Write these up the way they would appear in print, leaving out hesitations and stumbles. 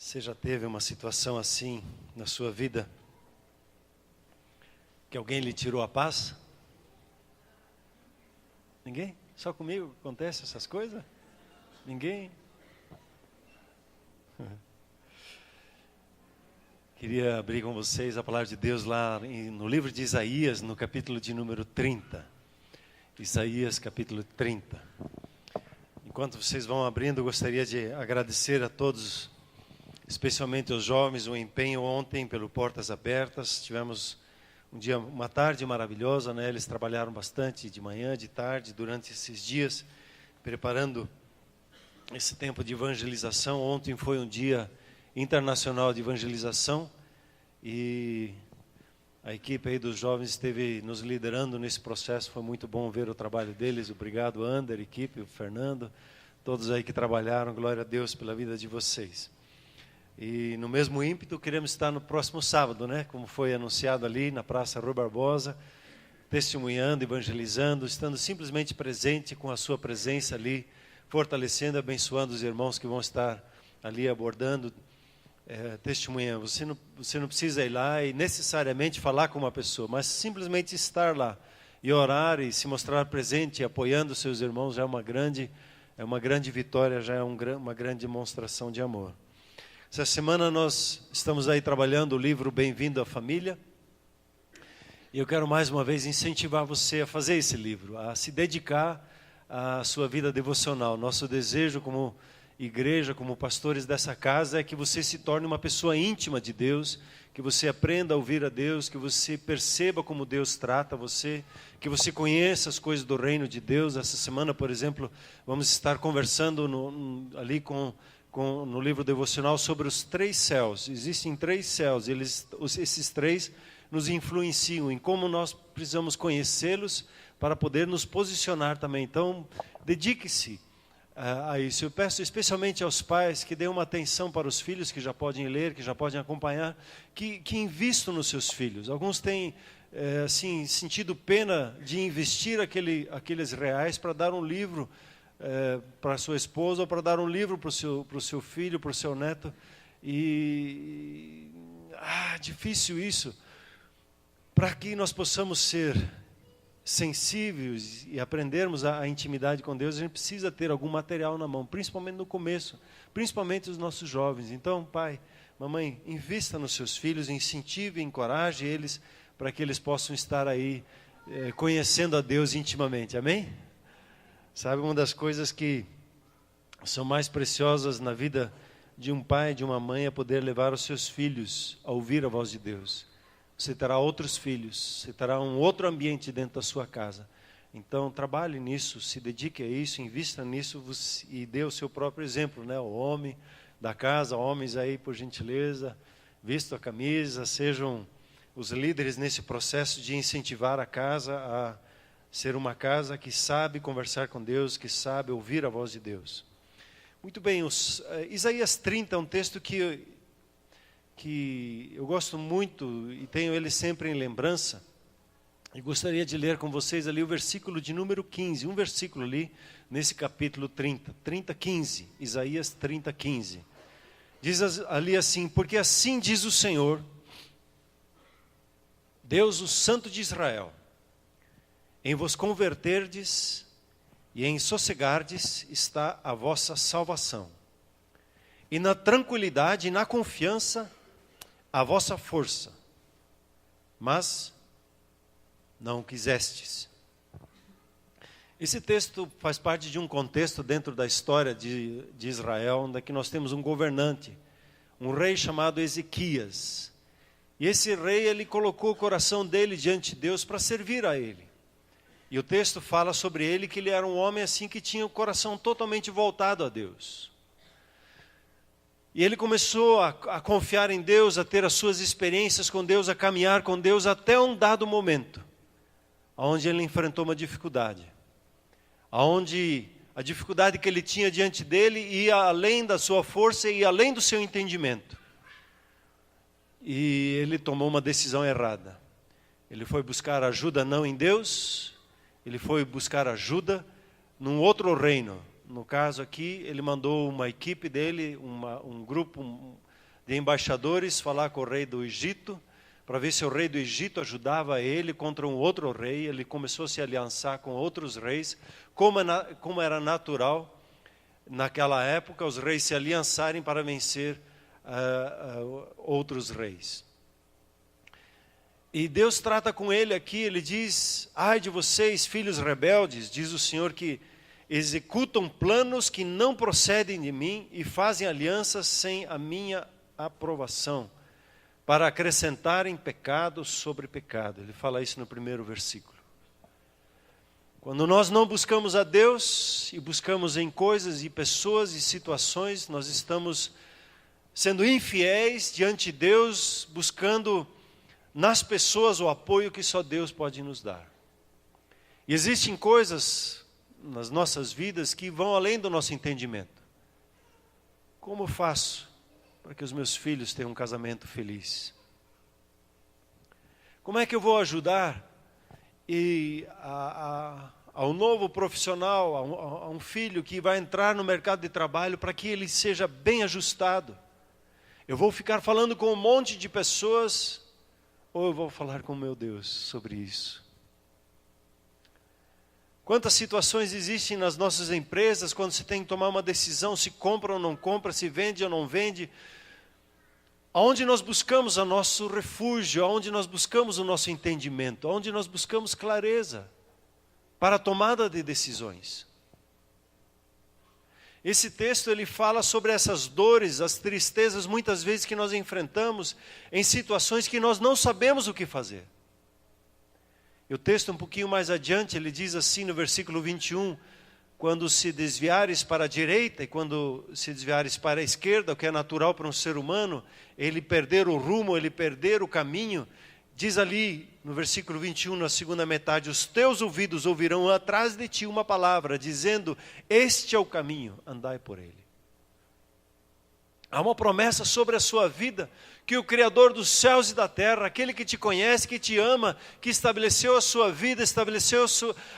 Você já teve uma situação assim na sua vida? Que alguém lhe tirou a paz? Ninguém? Só comigo acontece essas coisas? Ninguém? Queria abrir com vocês a palavra de Deus lá no livro de Isaías, no capítulo de número 30. Isaías, capítulo 30. Enquanto vocês vão abrindo, eu gostaria de agradecer a todos, especialmente aos jovens, o empenho ontem pelo Portas Abertas. Tivemos uma tarde maravilhosa, né? Eles trabalharam bastante de manhã, de tarde, durante esses dias, preparando esse tempo de evangelização. Ontem foi um dia internacional de evangelização e a equipe aí dos jovens esteve nos liderando nesse processo. Foi muito bom ver o trabalho deles. Obrigado, Ander, equipe, o Fernando, todos aí que trabalharam. Glória a Deus pela vida de vocês. E no mesmo ímpeto queremos estar no próximo sábado, né? Como foi anunciado ali na Praça Rui Barbosa, testemunhando, evangelizando, estando simplesmente presente com a sua presença ali, fortalecendo, abençoando os irmãos que vão estar ali abordando, testemunhando. Você não precisa ir lá e necessariamente falar com uma pessoa, mas simplesmente estar lá e orar e se mostrar presente, apoiando seus irmãos, já é uma grande vitória, já é uma grande demonstração de amor. Essa semana nós estamos aí trabalhando o livro Bem-vindo à Família. E eu quero mais uma vez incentivar você a fazer esse livro, a se dedicar à sua vida devocional. Nosso desejo como igreja, como pastores dessa casa, é que você se torne uma pessoa íntima de Deus, que você aprenda a ouvir a Deus, que você perceba como Deus trata você, que você conheça as coisas do reino de Deus. Essa semana, por exemplo, vamos estar conversando no livro devocional sobre os 3 céus. Existem 3 céus, esses 3 nos influenciam em como nós precisamos conhecê-los para poder nos posicionar também. Então, dedique-se a isso. Eu peço especialmente aos pais que dêem uma atenção para os filhos, que já podem ler, que já podem acompanhar, que invistam nos seus filhos. Alguns têm assim, sentido pena de investir aqueles reais para dar um livro para sua esposa, ou para dar um livro para o seu filho, para o seu neto. Difícil isso. Para que nós possamos ser sensíveis e aprendermos a intimidade com Deus, a gente precisa ter algum material na mão, principalmente no começo, principalmente os nossos jovens. Então, pai, mamãe, invista nos seus filhos, incentive, encoraje eles, para que eles possam estar aí conhecendo a Deus intimamente. Amém? Sabe, uma das coisas que são mais preciosas na vida de um pai, de uma mãe, é poder levar os seus filhos a ouvir a voz de Deus. Você terá outros filhos, você terá um outro ambiente dentro da sua casa. Então, trabalhe nisso, se dedique a isso, invista nisso e dê o seu próprio exemplo, né? O homem da casa, homens aí, por gentileza, vistam a camisa, sejam os líderes nesse processo de incentivar a casa a ser uma casa que sabe conversar com Deus, que sabe ouvir a voz de Deus. Muito bem, Isaías 30 é um texto que eu gosto muito e tenho ele sempre em lembrança. E gostaria de ler com vocês ali o versículo de número 15, um versículo ali nesse capítulo 30, 15, Isaías 30, 15. Diz ali assim: porque assim diz o Senhor, Deus, o Santo de Israel, em vos converterdes e em sossegardes está a vossa salvação. E na tranquilidade e na confiança a vossa força. Mas não quisestes. Esse texto faz parte de um contexto dentro da história de Israel, onde aqui nós temos um governante, um rei chamado Ezequias. E esse rei, ele colocou o coração dele diante de Deus para servir a ele. E o texto fala sobre ele que ele era um homem assim que tinha o coração totalmente voltado a Deus. E ele começou a confiar em Deus, a ter as suas experiências com Deus, a caminhar com Deus até um dado momento, onde ele enfrentou uma dificuldade. Onde a dificuldade que ele tinha diante dele ia além da sua força e além do seu entendimento. E ele tomou uma decisão errada. Ele foi buscar ajuda não em Deus, ele foi buscar ajuda num outro reino. No caso aqui, ele mandou uma equipe dele, um grupo de embaixadores falar com o rei do Egito, para ver se o rei do Egito ajudava ele contra um outro rei. Ele começou a se aliançar com outros reis, como era natural naquela época, os reis se aliançarem para vencer outros reis. E Deus trata com ele aqui, ele diz: ai de vocês, filhos rebeldes, diz o Senhor, que executam planos que não procedem de mim e fazem alianças sem a minha aprovação, para acrescentarem pecado sobre pecado. Ele fala isso no primeiro versículo. Quando nós não buscamos a Deus e buscamos em coisas e pessoas e situações, nós estamos sendo infiéis diante de Deus, buscando nas pessoas o apoio que só Deus pode nos dar. E existem coisas nas nossas vidas que vão além do nosso entendimento. Como faço para que os meus filhos tenham um casamento feliz? Como é que eu vou ajudar ao novo profissional, a um filho que vai entrar no mercado de trabalho, para que ele seja bem ajustado? Eu vou ficar falando com um monte de pessoas, ou eu vou falar com o meu Deus sobre isso? Quantas situações existem nas nossas empresas, quando você tem que tomar uma decisão, se compra ou não compra, se vende ou não vende, aonde nós buscamos o nosso refúgio, aonde nós buscamos o nosso entendimento, aonde nós buscamos clareza para a tomada de decisões. Esse texto ele fala sobre essas dores, as tristezas muitas vezes que nós enfrentamos em situações que nós não sabemos o que fazer. E o texto um pouquinho mais adiante, ele diz assim no versículo 21, quando se desviares para a direita e quando se desviares para a esquerda, o que é natural para um ser humano, ele perder o rumo, ele perder o caminho. Diz ali no versículo 21, na segunda metade: os teus ouvidos ouvirão atrás de ti uma palavra, dizendo: este é o caminho, andai por ele. Há uma promessa sobre a sua vida, que o Criador dos céus e da terra, aquele que te conhece, que te ama, que estabeleceu a sua vida, estabeleceu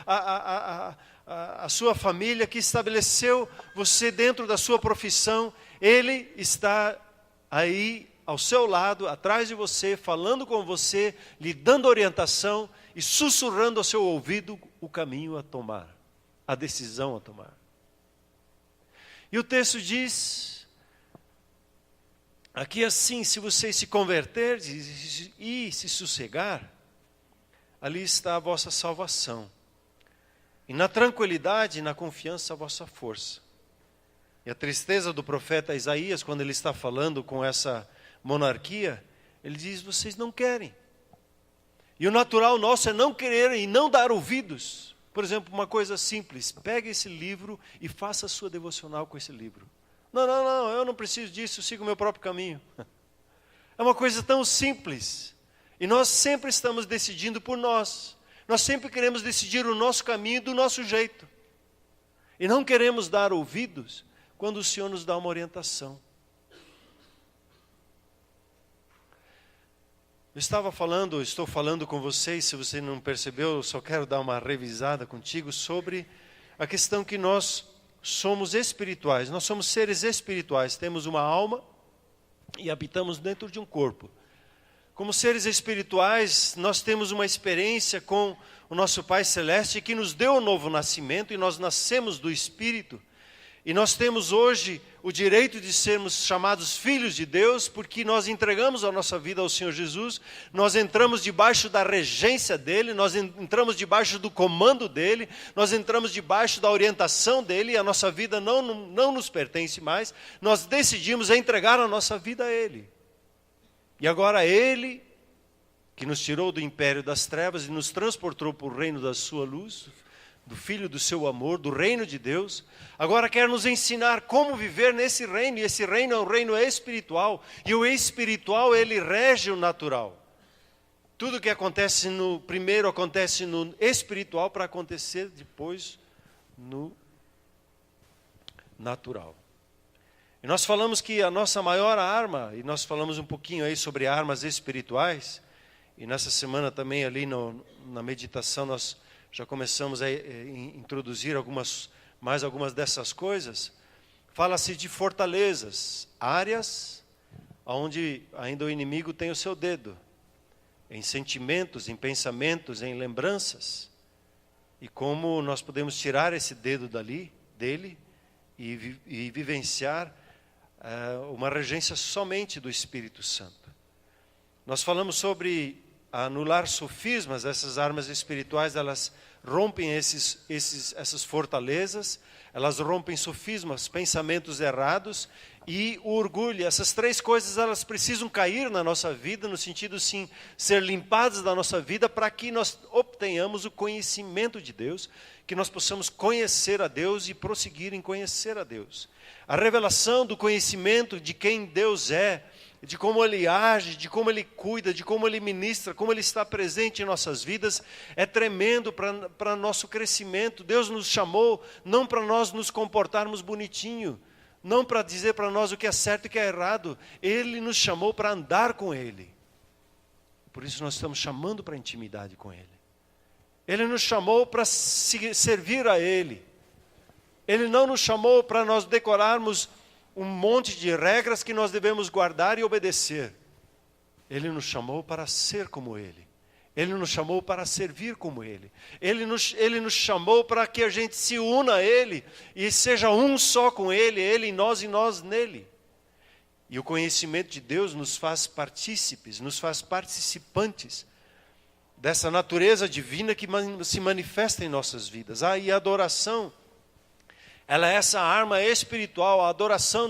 a sua família, que estabeleceu você dentro da sua profissão, Ele está aí ao seu lado, atrás de você, falando com você, lhe dando orientação e sussurrando ao seu ouvido o caminho a tomar, a decisão a tomar. E o texto diz aqui assim: se você se converter e se sossegar, ali está a vossa salvação. E na tranquilidade e na confiança a vossa força. E a tristeza do profeta Isaías, quando ele está falando com essa monarquia, ele diz: vocês não querem. E o natural nosso é não querer e não dar ouvidos. Por exemplo, uma coisa simples: pegue esse livro e faça a sua devocional com esse livro. Não, eu não preciso disso, eu sigo o meu próprio caminho. É uma coisa tão simples. E nós sempre estamos decidindo por nós. Nós sempre queremos decidir o nosso caminho do nosso jeito. E não queremos dar ouvidos quando o Senhor nos dá uma orientação. Estou falando com vocês, se você não percebeu, eu só quero dar uma revisada contigo sobre a questão que nós somos espirituais. Nós somos seres espirituais, temos uma alma e habitamos dentro de um corpo. Como seres espirituais, nós temos uma experiência com o nosso Pai Celeste, que nos deu um novo nascimento, e nós nascemos do Espírito. E nós temos hoje o direito de sermos chamados filhos de Deus, porque nós entregamos a nossa vida ao Senhor Jesus, nós entramos debaixo da regência dEle, nós entramos debaixo do comando dEle, nós entramos debaixo da orientação dEle, e a nossa vida não nos pertence mais, nós decidimos entregar a nossa vida a Ele. E agora Ele, que nos tirou do império das trevas e nos transportou para o reino da sua luz, do Filho do seu amor, do reino de Deus, agora quer nos ensinar como viver nesse reino, e esse reino é um reino espiritual, e o espiritual ele rege o natural. Tudo que acontece no primeiro acontece no espiritual para acontecer depois no natural. E nós falamos que a nossa maior arma, e nós falamos um pouquinho aí sobre armas espirituais, e nessa semana também ali na meditação nós já começamos a introduzir mais algumas dessas coisas. Fala-se de fortalezas, áreas onde ainda o inimigo tem o seu dedo, em sentimentos, em pensamentos, em lembranças. E como nós podemos tirar esse dedo dele e vivenciar uma regência somente do Espírito Santo. Nós falamos sobre anular sofismas. Essas armas espirituais, elas rompem essas fortalezas, elas rompem sofismas, pensamentos errados e o orgulho. Essas três coisas, elas precisam cair na nossa vida, no sentido, sim, ser limpadas da nossa vida, para que nós obtenhamos o conhecimento de Deus, que nós possamos conhecer a Deus e prosseguir em conhecer a Deus. A revelação do conhecimento de quem Deus é, de como Ele age, de como Ele cuida, de como Ele ministra, como Ele está presente em nossas vidas, é tremendo para nosso crescimento. Deus nos chamou não para nós nos comportarmos bonitinho, não para dizer para nós o que é certo e o que é errado. Ele nos chamou para andar com Ele. Por isso nós estamos chamando para a intimidade com Ele. Ele nos chamou para servir a Ele. Ele não nos chamou para nós decorarmos um monte de regras que nós devemos guardar e obedecer. Ele nos chamou para ser como Ele. Ele nos chamou para servir como Ele. Ele nos chamou para que a gente se una a Ele e seja um só com Ele em nós e nós nele. E o conhecimento de Deus nos faz partícipes, nos faz participantes dessa natureza divina que se manifesta em nossas vidas. E a adoração, ela é essa arma espiritual. A adoração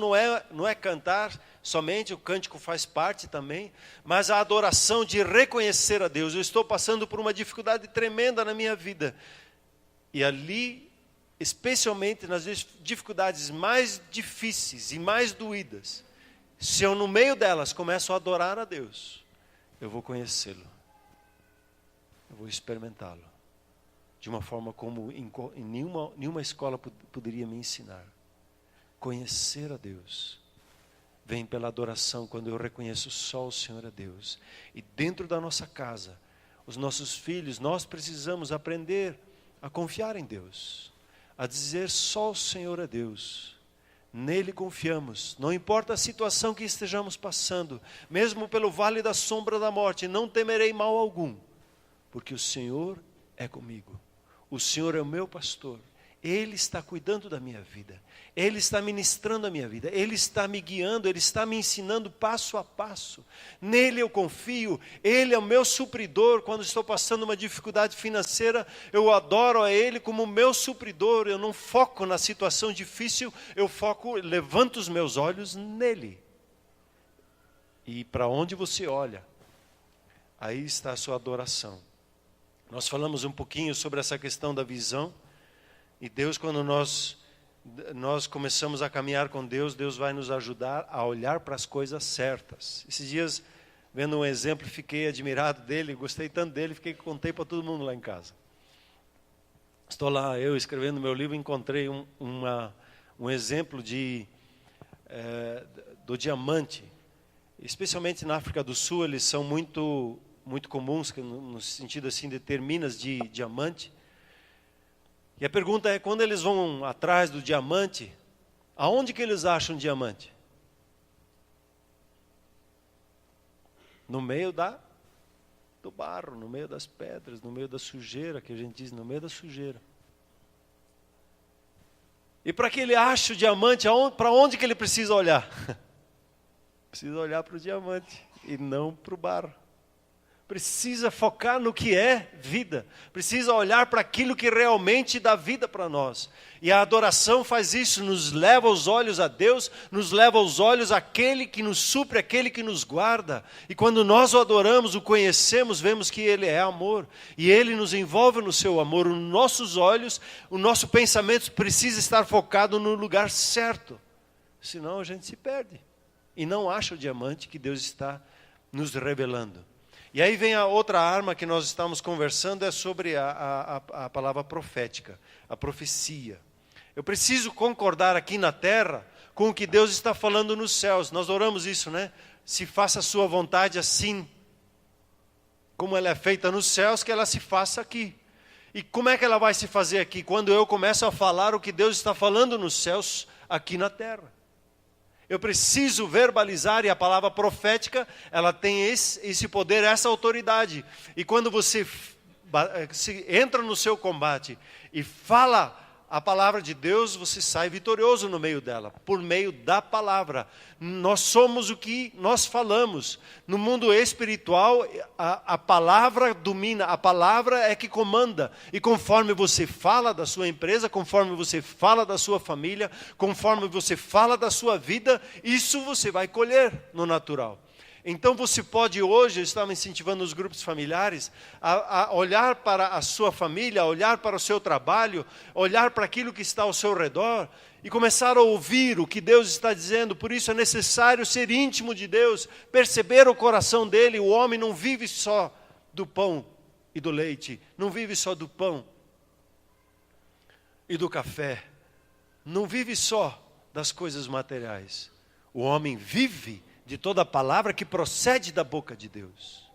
não é cantar somente, o cântico faz parte também, mas a adoração de reconhecer a Deus. Eu estou passando por uma dificuldade tremenda na minha vida. E ali, especialmente nas dificuldades mais difíceis e mais doídas, se eu no meio delas começo a adorar a Deus, eu vou conhecê-lo. Eu vou experimentá-lo. De uma forma como em nenhuma escola poderia me ensinar. Conhecer a Deus vem pela adoração, quando eu reconheço só o Senhor é Deus. E dentro da nossa casa, os nossos filhos, nós precisamos aprender a confiar em Deus. A dizer só o Senhor é Deus. Nele confiamos. Não importa a situação que estejamos passando, mesmo pelo vale da sombra da morte, não temerei mal algum, porque o Senhor é comigo. O Senhor é o meu pastor. Ele está cuidando da minha vida. Ele está ministrando a minha vida. Ele está me guiando. Ele está me ensinando passo a passo. Nele eu confio. Ele é o meu supridor. Quando estou passando uma dificuldade financeira, eu adoro a Ele como meu supridor. Eu não foco na situação difícil. Eu levanto os meus olhos nele. E para onde você olha, aí está a sua adoração. Nós falamos um pouquinho sobre essa questão da visão. E Deus, quando nós começamos a caminhar com Deus, Deus vai nos ajudar a olhar para as coisas certas. Esses dias, vendo um exemplo, fiquei admirado dele, gostei tanto dele, contei para todo mundo lá em casa. Estou lá, eu escrevendo meu livro, encontrei um exemplo do diamante. Especialmente na África do Sul, eles são muito comuns, no sentido assim de ter minas de diamante. E a pergunta é, quando eles vão atrás do diamante, aonde que eles acham diamante? No meio do barro, no meio das pedras, no meio da sujeira, que a gente diz, no meio da sujeira. E para que ele ache o diamante, para onde que ele precisa olhar? Precisa olhar para o diamante e não para o barro. Precisa focar no que é vida. Precisa olhar para aquilo que realmente dá vida para nós. E a adoração faz isso, nos leva os olhos a Deus, nos leva os olhos àquele que nos supre, àquele que nos guarda. E quando nós o adoramos, o conhecemos, vemos que Ele é amor. E Ele nos envolve no seu amor. Os nossos olhos, o nosso pensamento precisa estar focado no lugar certo. Senão a gente se perde. E não acha o diamante que Deus está nos revelando. E aí vem a outra arma que nós estamos conversando, é sobre a palavra profética, a profecia. Eu preciso concordar aqui na terra com o que Deus está falando nos céus. Nós oramos isso, né? Se faça a sua vontade assim, como ela é feita nos céus, que ela se faça aqui. E como é que ela vai se fazer aqui? Quando eu começo a falar o que Deus está falando nos céus, aqui na terra. Eu preciso verbalizar, e a palavra profética, ela tem esse poder, essa autoridade. E quando você entra no seu combate e fala a palavra de Deus, você sai vitorioso no meio dela, por meio da palavra. Nós somos o que nós falamos. No mundo espiritual, a palavra domina, a palavra é que comanda. E conforme você fala da sua empresa, conforme você fala da sua família, conforme você fala da sua vida, isso você vai colher no natural. Então você pode hoje, eu estava incentivando os grupos familiares, a olhar para a sua família, a olhar para o seu trabalho, olhar para aquilo que está ao seu redor e começar a ouvir o que Deus está dizendo. Por isso é necessário ser íntimo de Deus, perceber o coração dele. O homem não vive só do pão e do leite, não vive só do pão e do café, não vive só das coisas materiais. O homem vive de toda a palavra que procede da boca de Deus.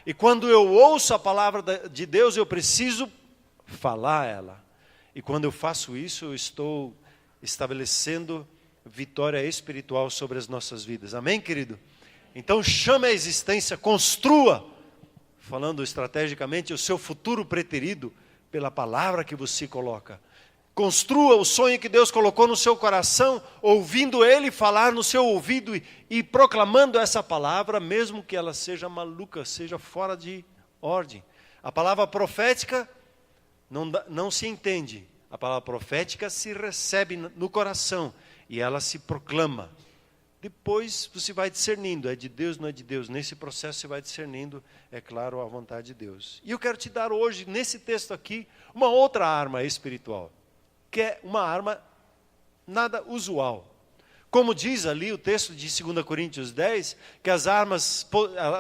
E quando eu ouço a palavra de Deus, eu preciso falar ela. E quando eu faço isso, eu estou estabelecendo vitória espiritual sobre as nossas vidas. Amém, querido? Então chame a existência, construa, falando estrategicamente, o seu futuro preterido pela palavra que você coloca. Construa o sonho que Deus colocou no seu coração, ouvindo Ele falar no seu ouvido e proclamando essa palavra, mesmo que ela seja maluca, seja fora de ordem. A palavra profética não se entende. A palavra profética se recebe no coração e ela se proclama. Depois você vai discernindo, é de Deus, não é de Deus. Nesse processo você vai discernindo, é claro, a vontade de Deus. E eu quero te dar hoje, nesse texto aqui, uma outra arma espiritual, que é uma arma nada usual. Como diz ali o texto de 2 Coríntios 10, que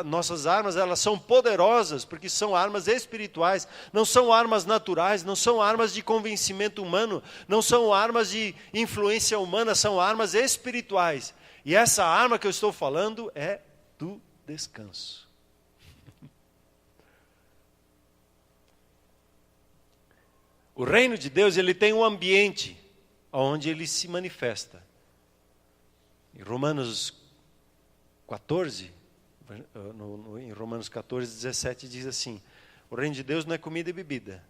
nossas armas, elas são poderosas, porque são armas espirituais, não são armas naturais, não são armas de convencimento humano, não são armas de influência humana, são armas espirituais. E essa arma que eu estou falando é do descanso. O reino de Deus, ele tem um ambiente onde ele se manifesta. Em Romanos 14, em Romanos 14, 17 diz assim: o reino de Deus não é comida e bebida.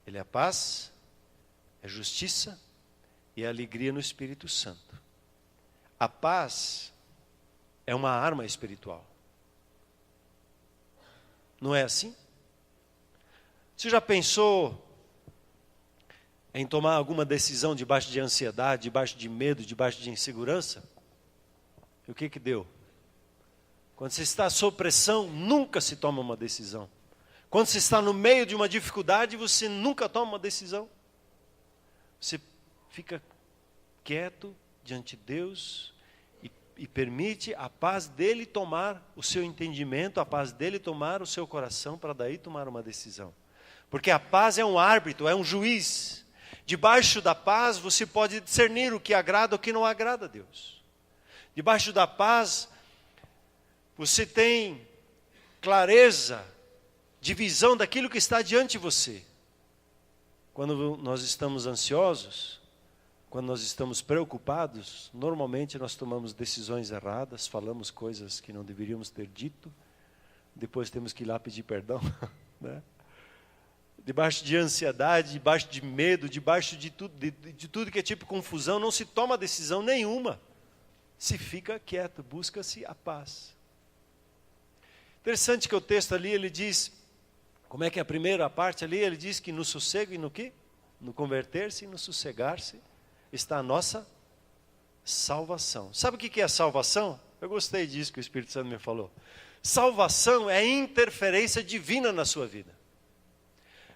Ele é a paz, é justiça e é alegria no Espírito Santo. A paz é uma arma espiritual. Não é assim? Você já pensou em tomar alguma decisão debaixo de ansiedade, debaixo de medo, debaixo de insegurança? E o que deu? Quando você está sob pressão, nunca se toma uma decisão. Quando você está no meio de uma dificuldade, você nunca toma uma decisão. Você fica quieto diante de Deus e permite a paz dele tomar o seu entendimento, a paz dele tomar o seu coração, para daí tomar uma decisão. Porque a paz é um árbitro, é um juiz. Debaixo da paz você pode discernir o que agrada ou o que não agrada a Deus. Debaixo da paz você tem clareza de visão daquilo que está diante de você. Quando nós estamos ansiosos, quando nós estamos preocupados, normalmente nós tomamos decisões erradas, falamos coisas que não deveríamos ter dito, depois temos que ir lá pedir perdão, né? Debaixo de ansiedade, debaixo de medo, debaixo de tudo que é tipo confusão, não se toma decisão nenhuma. Se fica quieto, busca-se a paz. Interessante que o texto ali, ele diz, como é que é a primeira parte ali? Ele diz que no sossego e no quê? No converter-se e no sossegar-se está a nossa salvação. Sabe o que é a salvação? Eu gostei disso que o Espírito Santo me falou. Salvação é interferência divina na sua vida.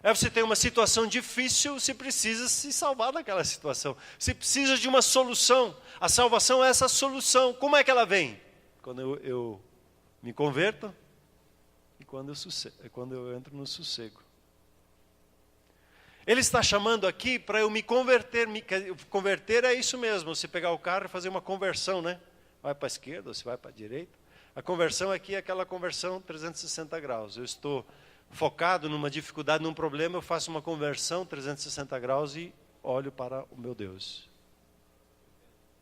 Você tem uma situação difícil, você precisa se salvar daquela situação. Você precisa de uma solução. A salvação é essa solução. Como é que ela vem? Quando eu me converto e quando eu entro no sossego. Ele está chamando aqui para eu me converter. Converter é isso mesmo, você pegar o carro e fazer uma conversão, né? Vai para a esquerda, você vai para a direita. A conversão aqui é aquela conversão 360 graus. Eu estou focado numa dificuldade, num problema, eu faço uma conversão 360 graus e olho para o meu Deus.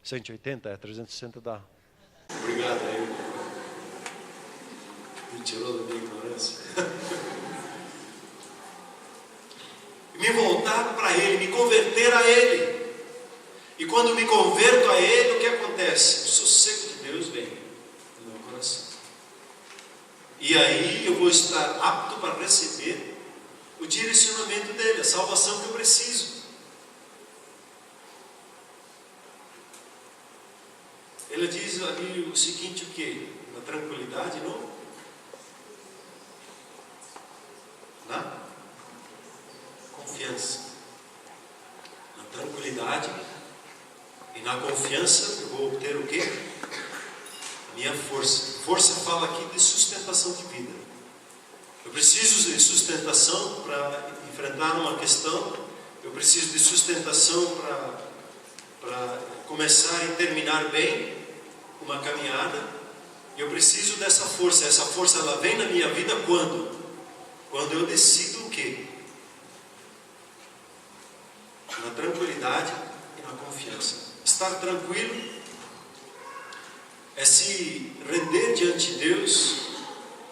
180, 360 dá. Obrigado aí. Me tirou da minha ignorância. Me voltar para Ele, me converter a Ele. E quando me converto a Ele, o que acontece? O sossego de Deus vem no meu coração. E aí eu vou estar apto para receber o direcionamento dele, a salvação que eu preciso. Ele diz ali o seguinte, o que? Na tranquilidade, não? Na confiança. Na tranquilidade e na confiança eu vou obter o quê? A minha força. Força fala aqui de sustentação de vida. Eu preciso de sustentação para enfrentar uma questão. Eu preciso de sustentação para começar e terminar bem uma caminhada. Eu preciso dessa força. Essa força ela vem na minha vida quando? Quando eu decido o quê? Na tranquilidade e na confiança. Estar tranquilo é se render diante de Deus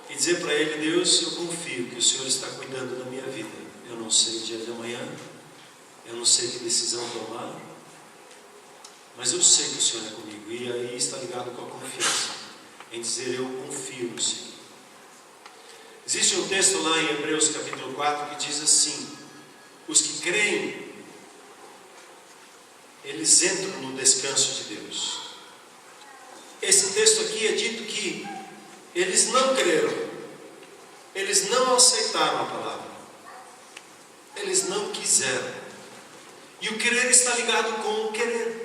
e dizer para Ele: Deus, eu confio que o Senhor está cuidando da minha vida. Eu não sei o dia de amanhã, eu não sei que decisão tomar, mas eu sei que o Senhor é comigo. E aí está ligado com a confiança, em dizer: eu confio no Senhor. Existe um texto lá em Hebreus capítulo 4 que diz assim: os que creem, eles entram no descanso de Deus. Esse texto aqui é dito que eles não creram, eles não aceitaram a palavra, eles não quiseram. E o querer está ligado com o querer.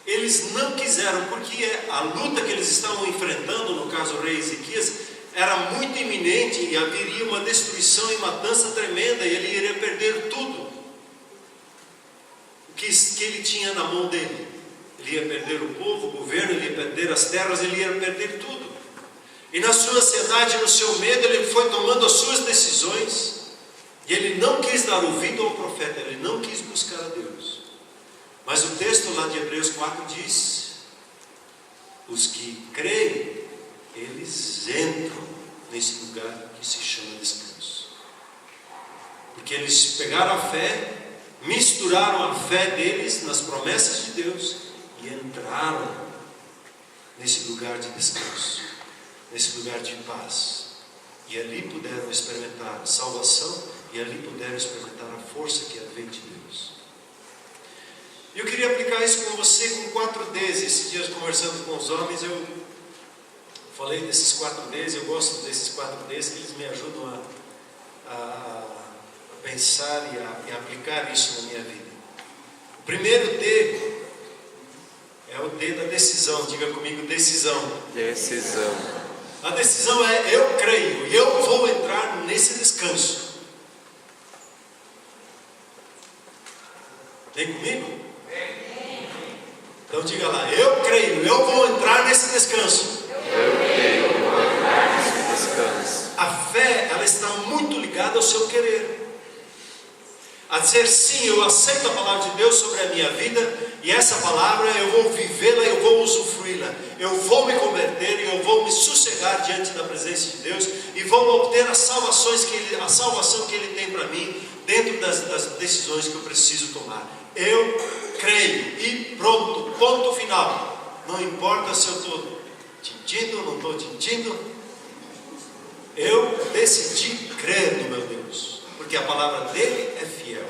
Eles não quiseram, porque a luta que eles estavam enfrentando, no caso o rei Ezequias, era muito iminente e haveria uma destruição e matança tremenda, e ele iria perder tudo o que ele tinha na mão dele. Ele ia perder o povo, o governo, ele ia perder as terras, ele ia perder tudo. E na sua ansiedade, no seu medo, ele foi tomando as suas decisões, e ele não quis dar ouvido ao profeta, ele não quis buscar a Deus. Mas o texto lá de Hebreus 4 diz: os que creem, eles entram nesse lugar que se chama descanso. Porque eles pegaram a fé, misturaram a fé deles nas promessas de Deus e entraram nesse lugar de descanso, nesse lugar de paz. E ali puderam experimentar a salvação, e ali puderam experimentar a força que vem de Deus. E eu queria aplicar isso com você com 4 Ds. Esses dias, conversando com os homens, eu falei desses 4 Ds. Eu gosto desses 4 Ds, que eles me ajudam a pensar e a aplicar isso na minha vida. O primeiro D é o D da decisão. Diga comigo: decisão. Decisão. A decisão é: eu creio e eu vou entrar nesse descanso. Vem comigo? Então diga lá: eu creio, eu vou entrar nesse descanso. Eu creio, eu vou entrar nesse descanso. A fé, ela está muito ligada ao seu querer. A dizer: sim, eu aceito a palavra de Deus sobre a minha vida, e essa palavra eu vou vivê-la, eu vou usufruí-la, eu vou me converter e eu vou me sossegar diante da presença de Deus e vou obter a salvação que Ele tem para mim, dentro das decisões que eu preciso tomar. Eu creio e pronto, ponto final. Não importa se eu estou tintindo ou não estou tintindo, eu decidi crer no meu Deus, porque a palavra dele é fiel.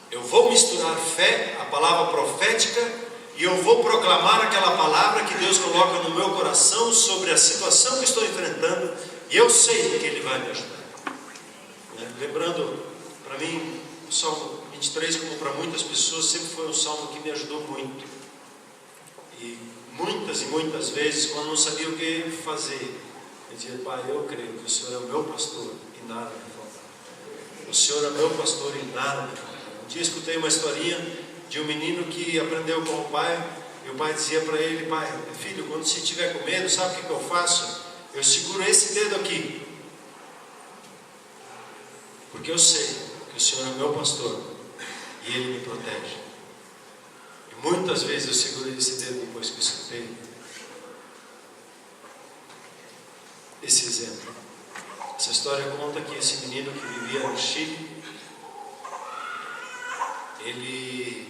Eu vou misturar fé, a palavra profética, e eu vou proclamar aquela palavra que Deus coloca no meu coração sobre a situação que estou enfrentando, e eu sei que Ele vai me ajudar. Lembrando, para mim, o Salmo 23, como para muitas pessoas, sempre foi um salmo que me ajudou muito. E muitas vezes, quando não sabia o que fazer, eu dizia: Pai, eu creio que o Senhor é o meu pastor e nada me faltará. O Senhor é meu pastor e nada me faltará. Um dia escutei uma historinha de um menino que aprendeu com o pai, e o pai dizia para ele: pai, filho, quando você estiver com medo, sabe o que eu faço? Eu seguro esse dedo aqui, porque eu sei que o Senhor é meu pastor e Ele me protege. E Muitas vezes eu segurei esse dedo depois que eu escutei esse exemplo. Essa história conta que esse menino que vivia no Chile, eles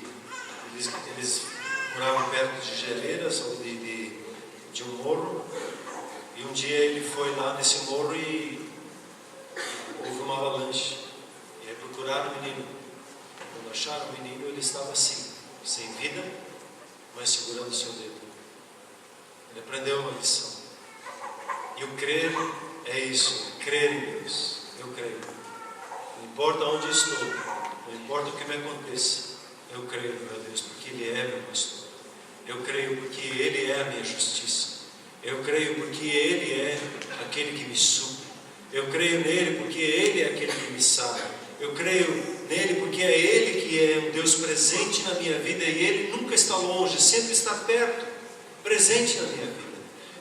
moravam perto de geleiras ou de um morro, e um dia ele foi lá nesse morro e houve uma avalanche, e aí procuraram o menino. Quando acharam o menino, ele estava assim, sem vida, mas segurando o seu dedo. Ele aprendeu uma lição. E o crer é isso, crer em Deus. Eu creio. Não importa onde estou, não importa o que me aconteça, eu creio, meu Deus, porque Ele é meu pastor. Eu creio porque Ele é a minha justiça. Eu creio porque Ele é aquele que me supre. Eu creio nele porque Ele é aquele que me salva. Eu creio nele porque é Ele que é um Deus presente na minha vida, e Ele nunca está longe, sempre está perto, presente na minha vida.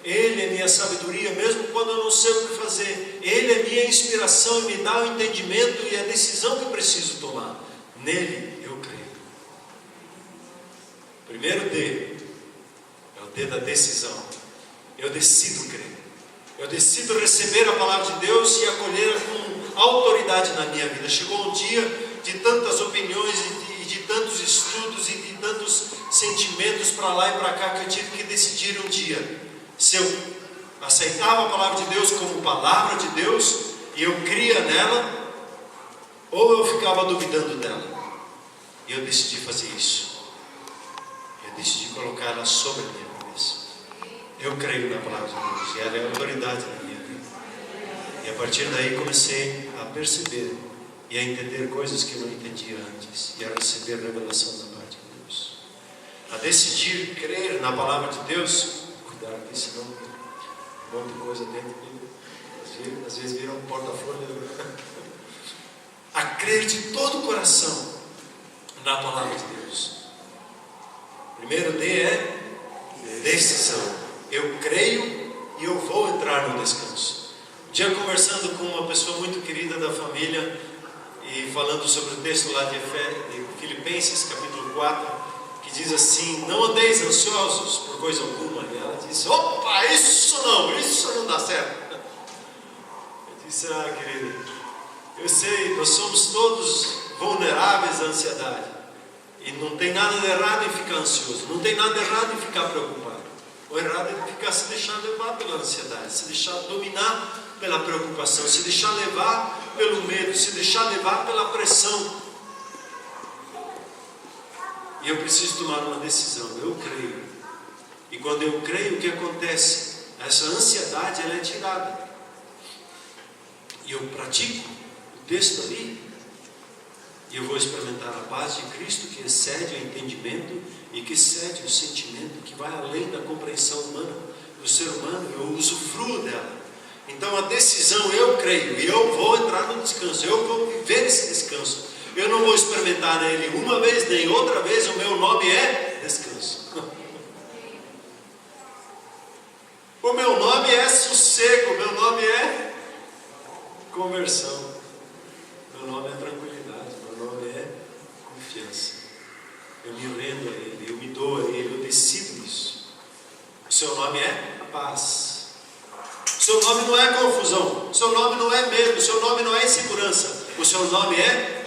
Ele é minha sabedoria, mesmo quando eu não sei o que fazer. Ele é minha inspiração e me dá o entendimento e a decisão que eu preciso tomar. Nele eu creio. O primeiro D é o D da decisão. Eu decido crer. Eu decido receber a palavra de Deus e acolhê-la com autoridade na minha vida. Chegou um dia de tantas opiniões e de tantos estudos e de tantos sentimentos para lá e para cá, que eu tive que decidir um dia se eu aceitava a palavra de Deus como palavra de Deus e eu cria nela, ou eu ficava duvidando dela. E eu decidi fazer isso. Eu decidi colocar ela sobre a minha cabeça. Eu creio na palavra de Deus e ela é autoridade na minha vida. E a partir daí comecei a perceber e a entender coisas que eu não entendia antes, e a receber revelação da parte de Deus, a decidir crer na palavra de Deus. Cuidado aqui, senão um monte de coisa dentro aqui, às vezes vira um porta-folha. A crer de todo o coração na palavra de Deus. Primeiro D é decisão. Eu creio e eu vou entrar no descanso. Um dia, conversando com uma pessoa muito querida da família e falando sobre o texto lá de Filipenses capítulo 4, que diz assim: não andeis ansiosos por coisa alguma. E ela disse: opa, isso não dá certo. Eu disse: ah, querida, eu sei, nós somos todos vulneráveis à ansiedade, e não tem nada de errado em ficar ansioso, não tem nada de errado em ficar preocupado. O errado é ficar se deixando levar pela ansiedade, se deixar dominar pela preocupação, se deixar levar pelo medo, se deixar levar pela pressão. E eu preciso tomar uma decisão. Eu creio. E quando eu creio, o que acontece? Essa ansiedade, ela é tirada. E eu pratico o texto ali. E eu vou experimentar a paz de Cristo, que excede o entendimento e que excede o sentimento, que vai além da compreensão humana, do ser humano. Eu usufruo dela. Então a decisão, eu creio, e eu vou entrar no descanso. Eu vou viver esse descanso. Eu não vou experimentar nele uma vez nem outra vez. O meu nome é descanso. O meu nome é sossego. O meu nome é conversão. Meu nome é tranquilidade. Meu nome é confiança. Eu me rendo a Ele, eu me dou a Ele, eu decido isso. O seu nome é paz. O seu nome não é confusão. O seu nome não é medo. O seu nome não é insegurança. O seu nome é...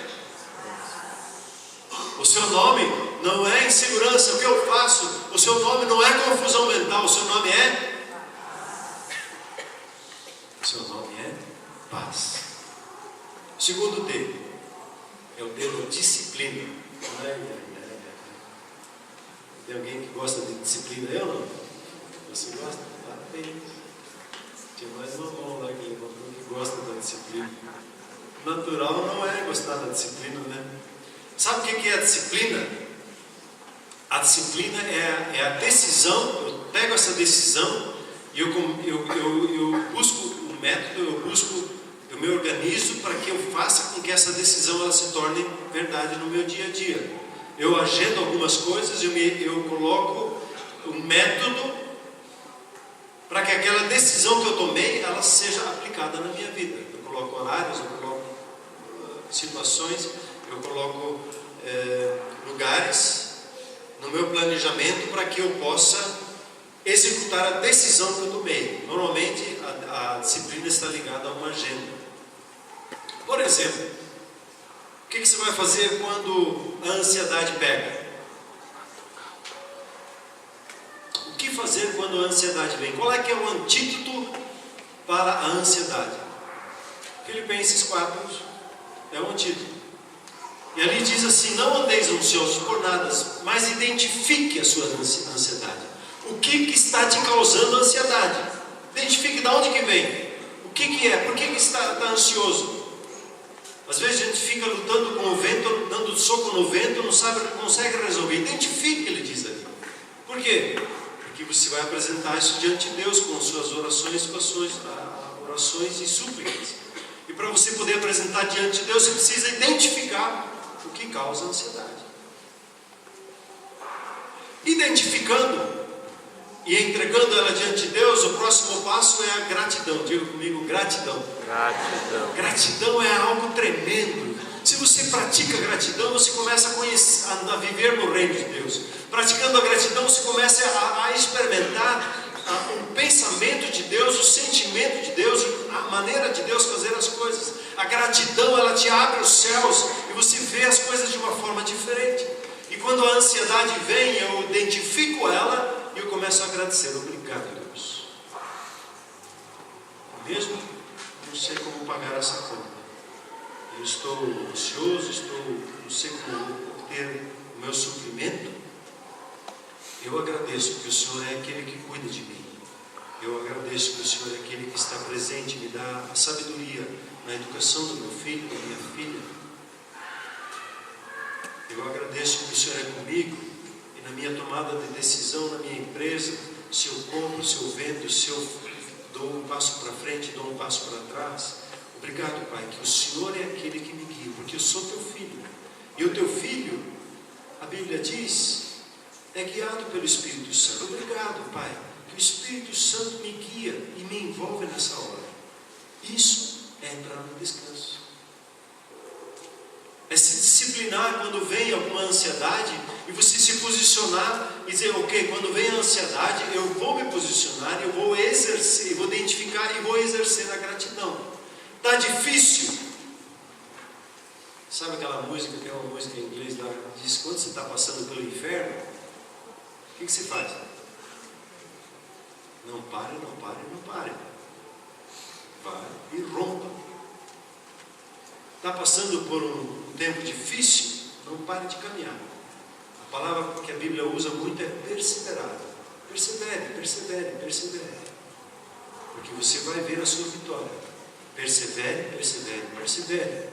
O seu nome não é insegurança. O que eu faço? O seu nome não é confusão mental. O seu nome é... O seu nome é paz. O segundo D é o D da disciplina. Tem alguém que gosta de disciplina? Eu não. Você gosta? Ah, tem. Tinha mais uma mão lá que levantou que gosta da disciplina. Natural não é gostar da disciplina, né? Sabe o que é a disciplina? A disciplina é a decisão. Eu pego essa decisão e eu busco um método, eu me organizo para que eu faça com que essa decisão ela se torne verdade no meu dia a dia. Eu agendo algumas coisas, eu coloco um método para que aquela decisão que eu tomei ela seja aplicada na minha vida. Eu coloco horários, eu coloco situações, eu coloco lugares no meu planejamento para que eu possa executar a decisão que eu tomei. Normalmente a disciplina está ligada a uma agenda. Por exemplo, o que você vai fazer quando a ansiedade pega? O que fazer quando a ansiedade vem? Qual é que é o antídoto para a ansiedade? Filipenses 4 é o antídoto. E ali diz assim: não andeis ansiosos por nada, mas identifique a sua ansiedade. O que está te causando ansiedade? Identifique de onde que vem. O que é? Por que está ansioso? Às vezes a gente fica lutando com o vento, dando soco no vento, não consegue resolver. Identifique, ele diz ali. Por quê? Porque você vai apresentar isso diante de Deus com suas orações, orações e súplicas. E para você poder apresentar diante de Deus, você precisa identificar o que causa a ansiedade. Identificando e entregando ela diante de Deus, o próximo passo é a gratidão. Diga comigo, gratidão. Gratidão. Gratidão é algo tremendo. Se você pratica gratidão, você começa a viver no reino de Deus. Praticando a gratidão, você começa a experimentar o pensamento de Deus, o sentimento de Deus, a maneira de Deus fazer as coisas. A gratidão, ela te abre os céus e você vê as coisas de uma forma diferente. E quando a ansiedade vem, eu identifico ela e eu começo a agradecer. Obrigado, Deus. Mesmo não sei como pagar essa conta, eu estou ansioso, não sei como obter o meu suprimento. Eu agradeço que o Senhor é aquele que cuida de mim. Eu agradeço que o Senhor é aquele que está presente, me dá a sabedoria na educação do meu filho, da minha filha. Eu agradeço que o Senhor é comigo e na minha tomada de decisão, na minha empresa, se eu compro, se eu vendo, se eu dou um passo para frente, dou um passo para trás. Obrigado, Pai, que o Senhor é aquele que me guia, porque eu sou teu filho. E o teu filho, a Bíblia diz, é guiado pelo Espírito Santo. Obrigado, Pai, que o Espírito Santo me guia e me envolve nessa hora. Isso é entrar no descanso. É se disciplinar quando vem alguma ansiedade e você se posicionar e dizer, ok, quando vem a ansiedade, eu vou me posicionar, eu vou exercer, eu vou identificar e vou exercer a gratidão. Está difícil? Sabe aquela música, tem uma música em inglês lá, diz, quando você está passando pelo inferno, o que você faz? Não pare, não pare, não pare. Vai e rompa. Está passando por um tempo difícil? Não pare de caminhar. A palavra que a Bíblia usa muito é perseverar. Persevere, persevere, persevere. Porque você vai ver a sua vitória. Persevere, persevere, persevere.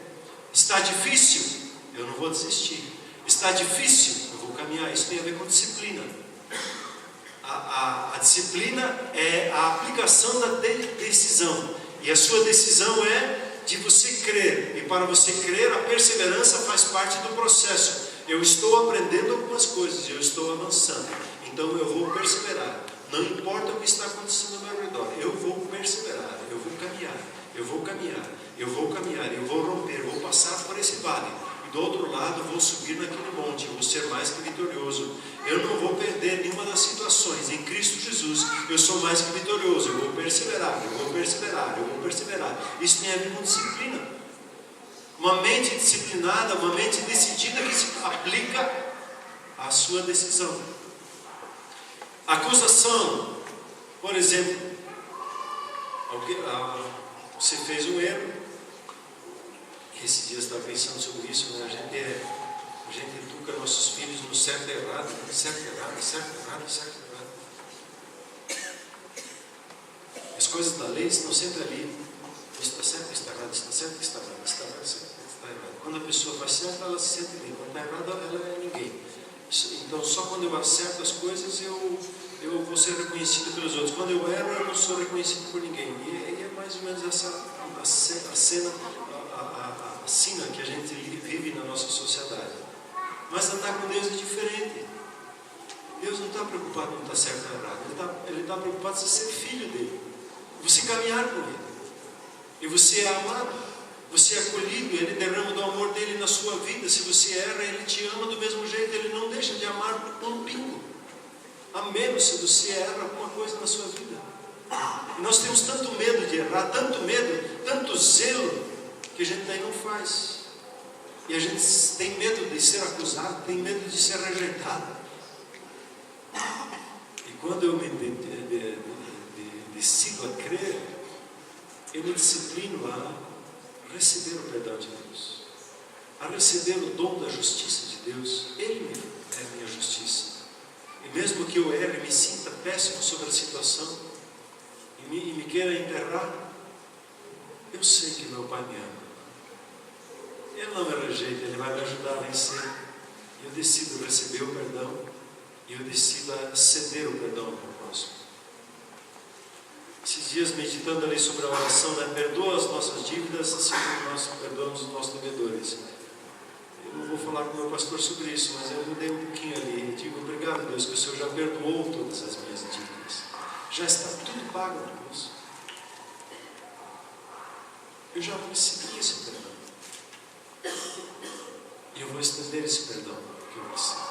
Está difícil? Eu não vou desistir. Está difícil? Eu vou caminhar. Isso tem a ver com disciplina. A disciplina é a aplicação da decisão. E a sua decisão é de você crer. E para você crer, a perseverança faz parte do processo. Eu estou aprendendo algumas coisas, eu estou avançando. Então eu vou perseverar. Não importa o que está acontecendo ao meu redor. Eu vou perseverar, eu vou caminhar. Eu vou caminhar, eu vou caminhar, eu vou romper, eu vou passar por esse vale. E do outro lado eu vou subir naquele monte, eu vou ser mais que vitorioso. Eu não vou perder nenhuma das situações. Em Cristo Jesus eu sou mais que vitorioso. Eu vou perseverar, eu vou perseverar, eu vou perseverar. Isso tem a ver com disciplina. Uma mente disciplinada, uma mente decidida que se aplica à sua decisão. Acusação, por exemplo, você fez um erro. Esse dia eu estava pensando sobre isso, né? A gente educa nossos filhos no certo e errado, certo e errado, certo e errado, certo e errado. As coisas da lei estão sempre ali. Isso está certo, isso está errado, isso está certo, isso está errado, isso está errado, isso está errado. Quando a pessoa faz certo, ela se sente bem. Quando está errado, ela é ninguém. Então, só quando eu acerto as coisas, eu vou ser reconhecido pelos outros. Quando eu erro, eu não sou reconhecido por ninguém. E é mais ou menos essa a cena, a sina que a gente vive na nossa sociedade. Mas andar com Deus é diferente. Deus não está preocupado com estar certo ou errado. Ele está preocupado em ser filho dele. Você caminhar com ele. E você é amado. Você é acolhido. Ele derrama do amor dele na sua vida. Se você erra, ele te ama do mesmo jeito. Ele não deixa de amar um pingo. menos se você erra alguma coisa na sua vida. E nós temos tanto medo de errar, tanto medo, tanto zelo, que a gente daí não faz. E a gente tem medo de ser acusado, tem medo de ser rejeitado. E quando eu me decido a crer, eu me disciplino a receber o perdão de Deus, a receber o dom da justiça de Deus. Ele é a minha justiça. E mesmo que eu erre, me sinta péssimo sobre a situação e me queira enterrar, eu sei que meu Pai me ama. Ele não me rejeita, Ele vai me ajudar a vencer. Eu decido receber o perdão e eu decido a ceder o perdão ao meu próximo. Esses dias, meditando ali sobre a oração, né? Perdoa as nossas dívidas, assim como nós perdoamos os nossos devedores. Eu não vou falar com o meu pastor sobre isso, mas eu mudei um pouquinho ali. Eu digo, obrigado, Deus, que o Senhor já perdoou todas as minhas dívidas. Já está tudo pago na cruz. Eu já recebi esse perdão. E eu vou estender esse perdão que eu preciso.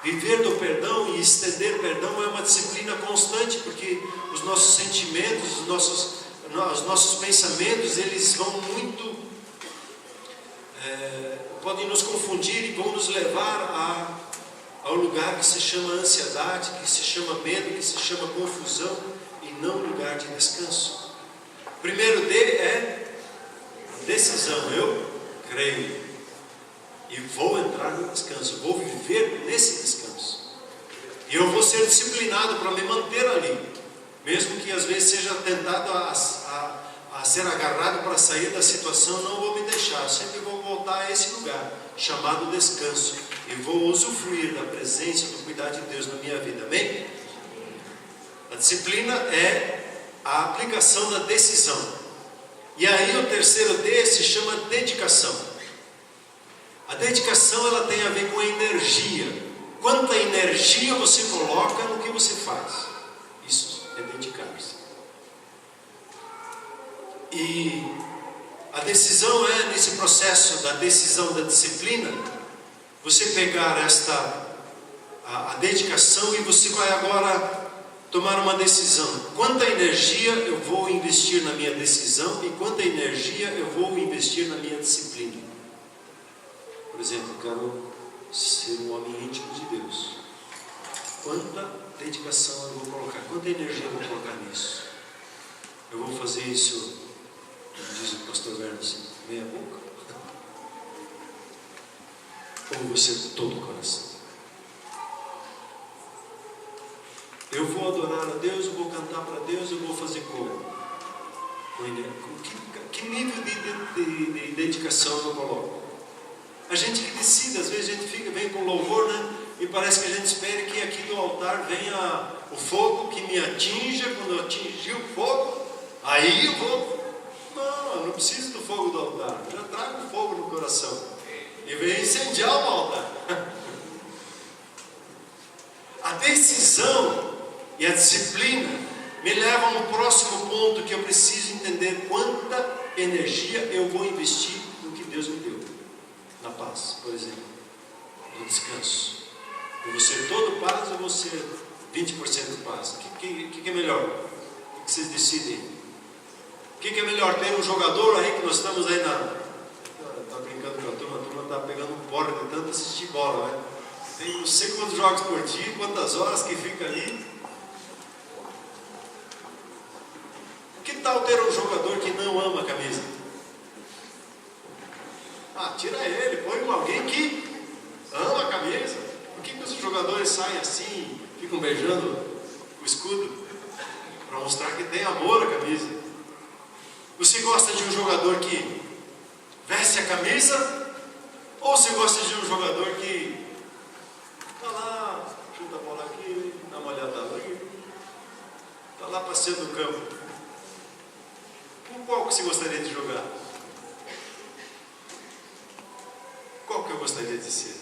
Viver do perdão e estender perdão é uma disciplina constante, porque os nossos sentimentos, os nossos pensamentos, eles vão muito, podem nos confundir e vão nos levar ao lugar que se chama ansiedade, que se chama medo, que se chama confusão, e não lugar de descanso. O primeiro D é decisão. Eu creio e vou entrar no descanso, vou viver nesse descanso, e eu vou ser disciplinado para me manter ali, mesmo que às vezes seja tentado a ser agarrado para sair da situação. Não vou me deixar, eu sempre vou voltar a esse lugar chamado descanso, e vou usufruir da presença, do cuidado de Deus na minha vida. Amém? A disciplina é a aplicação da decisão. E aí o terceiro D se chama dedicação. A dedicação, ela tem a ver com a energia. Quanta energia você coloca no que você faz. Isso é dedicar-se. E a decisão é, nesse processo da decisão, da disciplina, você pegar a dedicação, e você vai agora tomar uma decisão. Quanta energia eu vou investir na minha decisão e quanta energia eu vou investir na minha disciplina. Por exemplo, eu quero ser um homem íntimo de Deus. Quanta dedicação eu vou colocar? Quanta energia eu vou colocar nisso? Eu vou fazer isso, como diz o pastor Werner, assim, meia boca? Ou vou ser de todo o coração? Eu vou adorar a Deus, eu vou cantar para Deus, eu vou fazer como? Que nível de dedicação eu coloco? A gente que decide, às vezes a gente vem com louvor, né? E parece que a gente espera que aqui do altar venha o fogo que me atinja. Quando eu atingir o fogo, aí eu vou. Não, eu não preciso do fogo do altar. Eu já trago fogo no coração e venho incendiar o altar. A decisão e a disciplina me levam ao próximo ponto, que eu preciso entender quanta energia eu vou investir no que Deus me deu. Na paz, por exemplo, no descanso. Eu vou ser todo paz ou vou ser 20% paz? O que é melhor? O que vocês decidem? O que é melhor? Ter um jogador aí, que nós estamos aí está brincando com a turma está pegando um porre de tanto assistir bola, né? Tem não sei quantos jogos por dia, quantas horas que fica ali. Que tal ter um jogador que não ama a camisa? Tira ele, põe alguém que ama a camisa. Por que os jogadores saem assim, ficam beijando o escudo? Para mostrar que tem amor à camisa. Você gosta de um jogador que veste a camisa? Ou você gosta de um jogador que está lá, chuta a bola aqui, dá uma olhada ali, está lá passeando no campo? Com qual que você gostaria de jogar? Qual que eu gostaria de ser?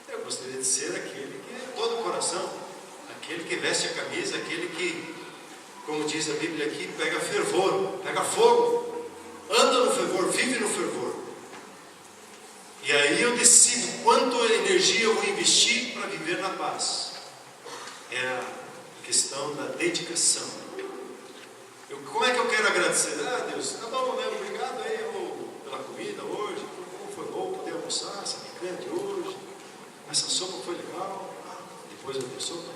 Eu gostaria de ser aquele que é todo o coração, aquele que veste a camisa, aquele que, como diz a Bíblia aqui, pega fervor, pega fogo, anda no fervor, vive no fervor. E aí eu decido quanto energia eu vou investir para viver na paz. questão da dedicação. Como é que eu quero agradecer? Deus, tá bom, né? Obrigado aí pela comida hoje, como foi bom poder almoçar, essa picanha de hoje, essa sopa foi legal, depois eu dei sopa.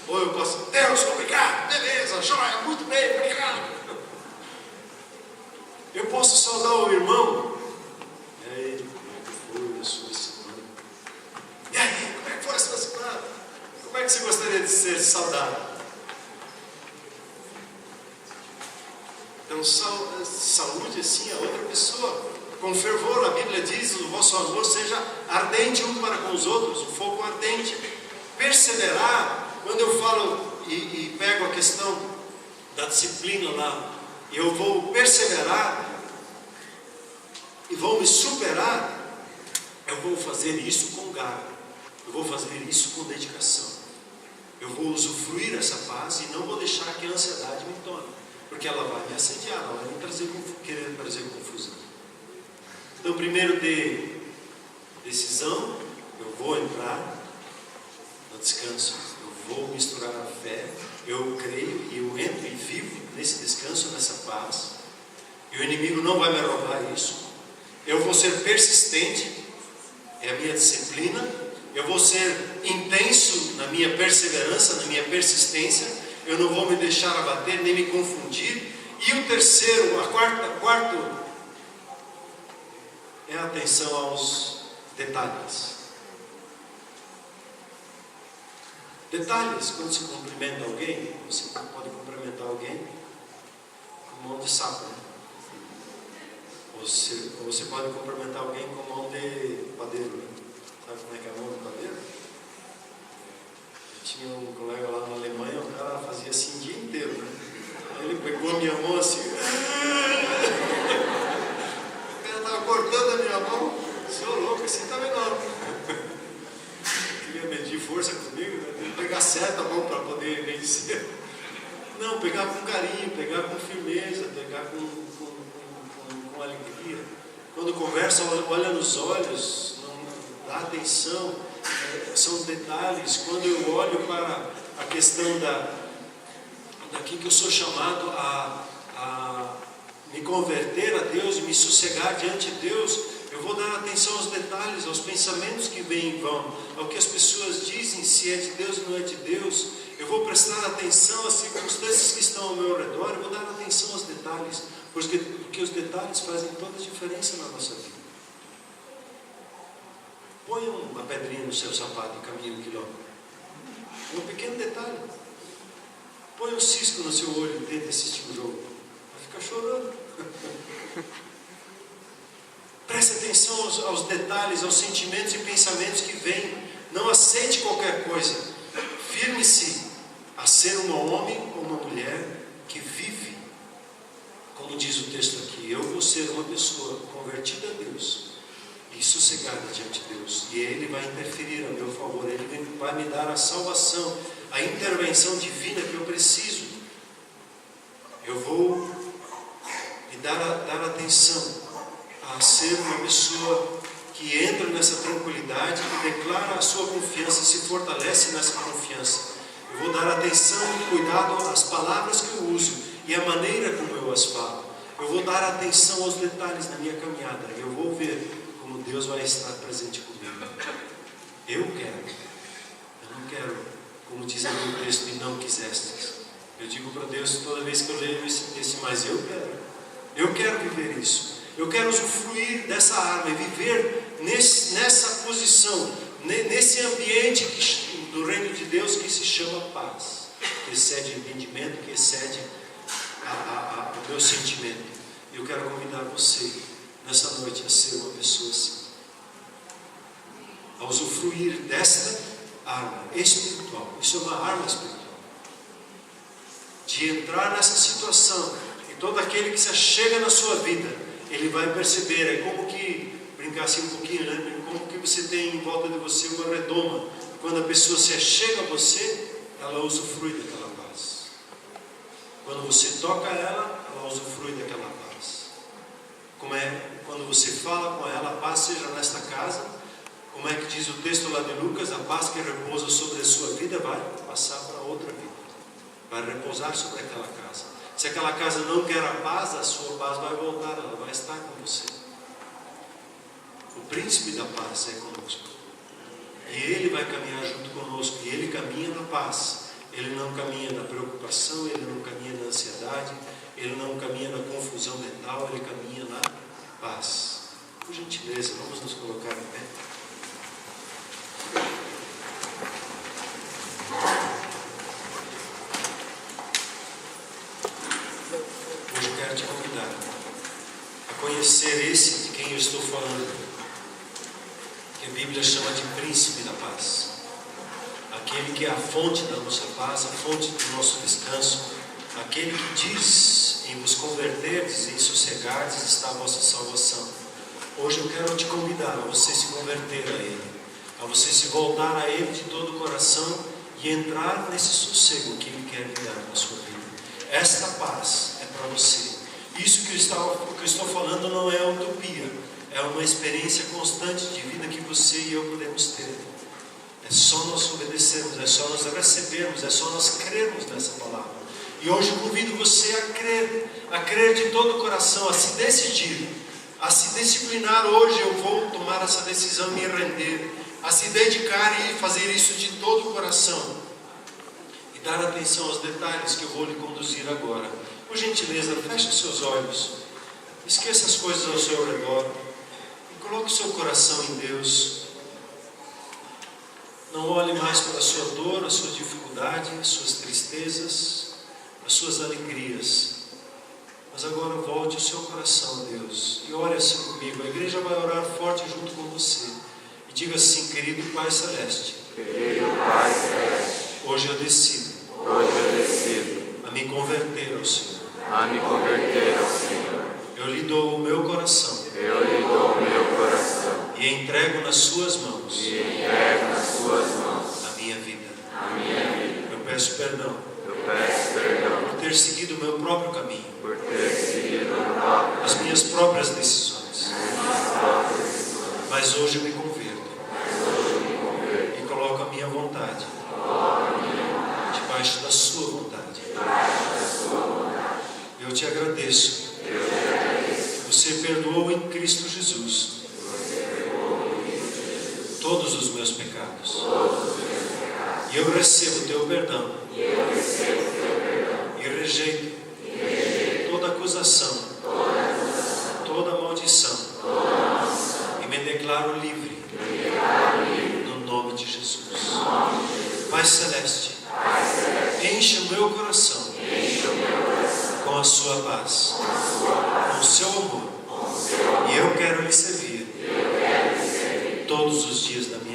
Ou eu posso, Deus, obrigado, beleza, joia, muito bem, obrigado. Eu posso saudar o irmão. E aí, como é que foi a sua semana? E aí, como é que foi a sua semana? Como é que você gostaria de ser saudado? Então, saúde assim a outra pessoa. Com fervor, a Bíblia diz, o vosso amor seja ardente um para com os outros, o fogo ardente. Perseverar, quando eu falo e pego a questão da disciplina lá, eu vou perseverar e vou me superar, eu vou fazer isso com garra, eu vou fazer isso com dedicação, eu vou usufruir essa paz e não vou deixar que a ansiedade me tome, porque ela vai me assediar, ela vai me querer trazer confusão. Então, primeiro de decisão, eu vou entrar no descanso, eu vou misturar a fé, eu creio e eu entro e vivo nesse descanso, nessa paz, e o inimigo não vai me roubar isso. Eu vou ser persistente, é a minha disciplina, eu vou ser intenso na minha perseverança, na minha persistência, eu não vou me deixar abater, nem me confundir. E o terceiro, quarto é a atenção aos detalhes. Detalhes, quando se cumprimenta alguém, você pode cumprimentar alguém com mão de sapo, né? Ou você pode cumprimentar alguém com mão de padeiro, né? Sabe como é que é a mão de padeiro? Eu tinha um colega lá na Alemanha, o cara fazia assim o dia inteiro, né? Aí ele pegou a minha mão assim, o cara estava cortando a minha mão, sou louco, assim também não. Queria medir força comigo, né? Tem que pegar certo a mão para poder vencer. Não, pegar com carinho, pegar com firmeza, pegar com alegria. Quando conversa, olha nos olhos, não dá atenção, são detalhes. Quando eu olho para a questão daqui que eu sou chamado a me converter a Deus e me sossegar diante de Deus, eu vou dar atenção aos detalhes, aos pensamentos que vêm e vão, ao que as pessoas dizem, se é de Deus ou não é de Deus. Eu vou prestar atenção às circunstâncias que estão ao meu redor, eu vou dar atenção aos detalhes, porque os detalhes fazem toda a diferença na nossa vida. Ponha uma pedrinha no seu sapato e caminhe 1 quilômetro. Um pequeno detalhe. Põe um cisco no seu olho e tenta assistir o jogo. Vai ficar chorando. Preste atenção aos detalhes, aos sentimentos e pensamentos que vêm. Não aceite qualquer coisa. Firme-se a ser um homem ou uma mulher que vive, como diz o texto aqui, eu vou ser uma pessoa convertida a Deus e sossegada diante de Deus, e Ele vai interferir a meu favor, Ele vai me dar a salvação, a intervenção divina que eu preciso. Eu vou me dar atenção a ser uma pessoa que entra nessa tranquilidade, que declara a sua confiança, se fortalece nessa confiança. Eu vou dar atenção e cuidado às palavras que eu uso e à maneira como eu as falo. Eu vou dar atenção aos detalhes na minha caminhada. Eu vou ver como Deus vai estar presente comigo. Eu não quero, como diz aqui o texto, e não quisestes. Eu digo para Deus toda vez que eu leio esse mas eu quero viver isso. Eu quero usufruir dessa arma e viver nessa posição, nesse ambiente do reino de Deus que se chama paz, que excede entendimento, que excede o meu sentimento. Eu quero convidar você nessa noite a ser uma pessoa assim, a usufruir desta arma espiritual. Isso é uma arma espiritual, de entrar nessa situação, e todo aquele que se achega na sua vida, ele vai perceber. É como que, brincar assim um pouquinho, né? Como que você tem em volta de você uma redoma. Quando a pessoa se achega a você, ela usufrui daquela paz. Quando você toca ela usufrui daquela paz. Como é quando você fala com ela, a paz seja nesta casa. Como é que diz o texto lá de Lucas, a paz que repousa sobre a sua vida vai passar para outra vida, vai repousar sobre aquela casa. Se aquela casa não quer a sua paz vai voltar, ela vai estar com você. O príncipe da paz é conosco, e ele vai caminhar junto conosco, e ele caminha na paz. Ele não caminha na preocupação, ele não caminha na ansiedade, ele não caminha na confusão mental, ele caminha na paz. Por gentileza, vamos nos colocar em pé. Hoje eu quero te convidar a conhecer esse de quem eu estou falando, que a Bíblia chama de príncipe da paz. Aquele que é a fonte da nossa paz, a fonte do nosso descanso, aquele que diz: em vos converterdes, em sossegardes está a vossa salvação. Hoje eu quero te convidar a você se converter a Ele, a você se voltar a Ele de todo o coração e entrar nesse sossego que Ele quer lhe dar na sua vida. Esta paz é para você. Isso que eu estou falando não é utopia, é uma experiência constante de vida que você e eu podemos ter. É só nós obedecermos, é só nós recebermos, é só nós crermos nessa palavra. E hoje eu convido você a crer de todo o coração, a se decidir, a se disciplinar. Hoje eu vou tomar essa decisão, me render, a se dedicar e fazer isso de todo o coração. E dar atenção aos detalhes que eu vou lhe conduzir agora. Por gentileza, feche seus olhos, esqueça as coisas ao seu redor e coloque o seu coração em Deus. Não olhe mais para a sua dor, a sua dificuldade, as suas tristezas, as suas alegrias. Mas agora volte o seu coração a Deus e ore assim comigo. A igreja vai orar forte junto com você. E diga assim: querido Pai Celeste, hoje eu decido a me converter ao Senhor. Eu lhe dou o meu coração. E entrego nas suas mãos a minha vida. Eu peço perdão por ter seguido o meu próprio caminho, as minhas próprias decisões. Mas hoje eu me converto e coloco a minha vontade debaixo da sua vontade. Eu te agradeço. Você perdoou em Cristo Jesus todos os meus pecados. E eu recebo o teu perdão. E rejeito toda acusação, toda maldição. E me declaro livre. No nome de Jesus. Pai Celeste, enche o meu coração com a sua paz, com o seu amor. E eu quero lhe servir todos os dias da minha vida.